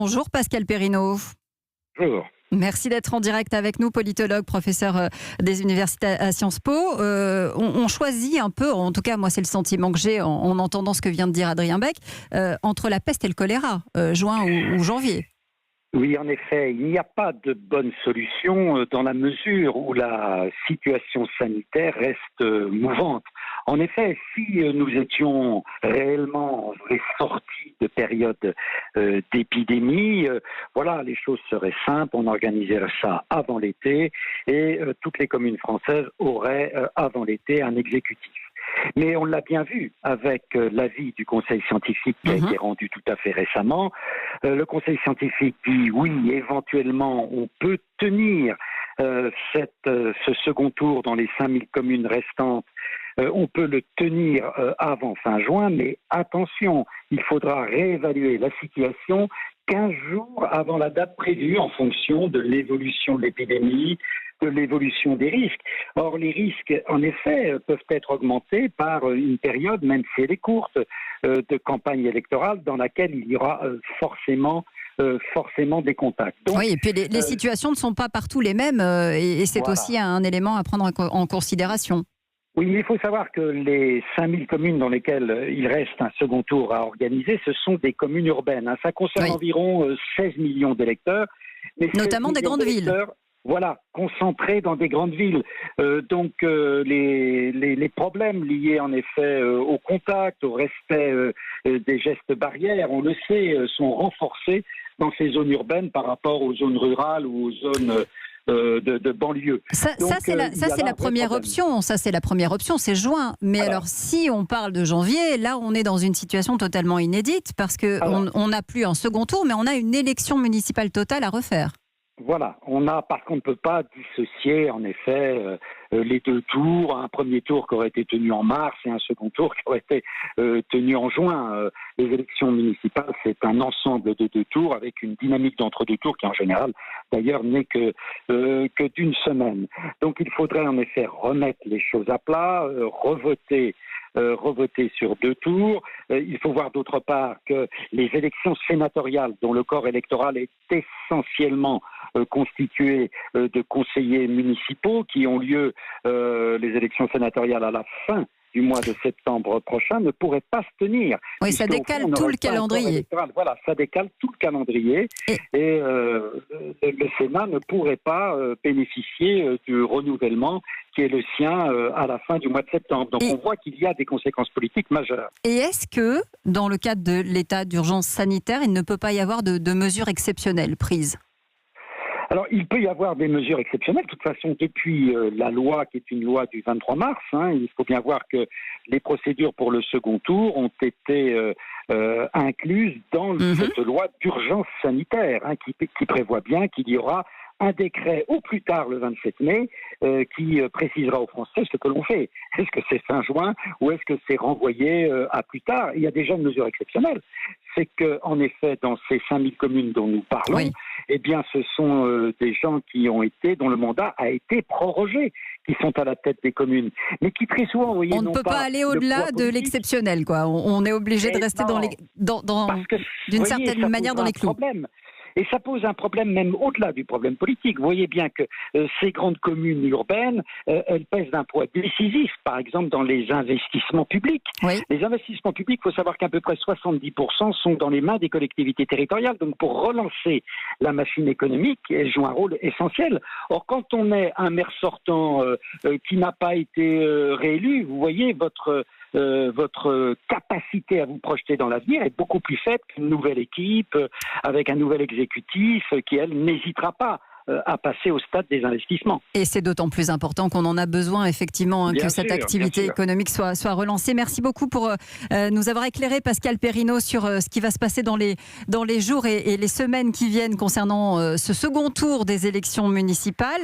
Bonjour Pascal Perrineau. Bonjour. Merci d'être en direct avec nous, politologue, professeur des universités à Sciences Po. On choisit un peu, en tout cas moi c'est le sentiment que j'ai en entendant ce que vient de dire Adrien Beck, entre la peste et le choléra, juin ou janvier. Oui, en effet, il n'y a pas de bonne solution dans la mesure où la situation sanitaire reste mouvante. En effet, si nous étions réellement en vraie sortie de période d'épidémie, voilà, les choses seraient simples, on organiserait ça avant l'été et toutes les communes françaises auraient avant l'été un exécutif. Mais on l'a bien vu avec l'avis du Conseil scientifique qui a été rendu tout à fait récemment. Le Conseil scientifique dit oui, éventuellement, on peut tenir ce second tour dans les 5000 communes restantes. On peut le tenir avant fin juin, mais attention, il faudra réévaluer la situation 15 jours avant la date prévue en fonction de l'évolution de l'épidémie, de l'évolution des risques. Or, les risques, en effet, peuvent être augmentés par une période, même si elle est courte, de campagne électorale dans laquelle il y aura forcément des contacts. Donc, oui, et puis les situations ne sont pas partout les mêmes et c'est voilà. Aussi un élément à prendre en considération. Oui, mais il faut savoir que les 5000 communes dans lesquelles il reste un second tour à organiser, ce sont des communes urbaines. Ça concerne environ 16 millions d'électeurs. Notamment des grandes villes. Voilà, concentrés dans des grandes villes. Donc les problèmes liés en effet au contact, au respect des gestes barrières, on le sait, sont renforcés dans ces zones urbaines par rapport aux zones rurales ou aux zones de banlieue. Ça c'est la première option. Ça c'est la première option, c'est juin. Mais alors si on parle de janvier, là on est dans une situation totalement inédite parce que on n'a plus un second tour, mais on a une élection municipale totale à refaire. Voilà, parce qu'on ne peut pas dissocier en effet les deux tours, un premier tour qui aurait été tenu en mars et un second tour qui aurait été tenu en juin. Les élections municipales, c'est un ensemble de deux tours avec une dynamique d'entre-deux tours qui en général d'ailleurs n'est que d'une semaine. Donc il faudrait en effet remettre les choses à plat, revoter sur deux tours. Il faut voir d'autre part que les élections sénatoriales, dont le corps électoral est essentiellement constitué de conseillers municipaux qui ont lieu, les élections sénatoriales à la fin du mois de septembre prochain, ne pourraient pas se tenir. Oui, ça décale tout le calendrier. Voilà, ça décale tout le calendrier et le Sénat ne pourrait pas bénéficier du renouvellement qui est le sien à la fin du mois de septembre. Donc on voit qu'il y a des conséquences politiques majeures. Et est-ce que, dans le cadre de l'état d'urgence sanitaire, il ne peut pas y avoir de mesures exceptionnelles prises ? Alors, il peut y avoir des mesures exceptionnelles. De toute façon, depuis la loi, qui est une loi du 23 mars, il faut bien voir que les procédures pour le second tour ont été incluses dans cette loi d'urgence sanitaire, qui prévoit bien qu'il y aura un décret au plus tard le 27 mai qui précisera aux Français ce que l'on fait. Est-ce que c'est fin juin ou est-ce que c'est renvoyé à plus tard ? Il y a déjà une mesure exceptionnelle. C'est qu'en effet, dans ces 5000 communes dont nous parlons, eh bien, ce sont des gens dont le mandat a été prorogé, qui sont à la tête des communes. Mais qui très souvent, vous voyez, on ne peut pas aller au-delà de l'exceptionnel, quoi. On est obligé de rester d'une certaine manière dans les clous. Et ça pose un problème même au-delà du problème politique. Vous voyez bien que ces grandes communes urbaines, elles pèsent d'un poids décisif, par exemple dans les investissements publics. Oui. Les investissements publics, il faut savoir qu'à peu près 70% sont dans les mains des collectivités territoriales. Donc pour relancer la machine économique, elles jouent un rôle essentiel. Or, quand on est un maire sortant qui n'a pas été réélu, vous voyez, votre capacité à vous projeter dans l'avenir est beaucoup plus faible qu'une nouvelle équipe avec un nouvel exécutif qui, elle, n'hésitera pas à passer au stade des investissements. Et c'est d'autant plus important qu'on en a besoin effectivement que cette activité économique soit relancée. Merci beaucoup pour nous avoir éclairé, Pascal Perrineau, sur ce qui va se passer dans les jours et les semaines qui viennent concernant ce second tour des élections municipales.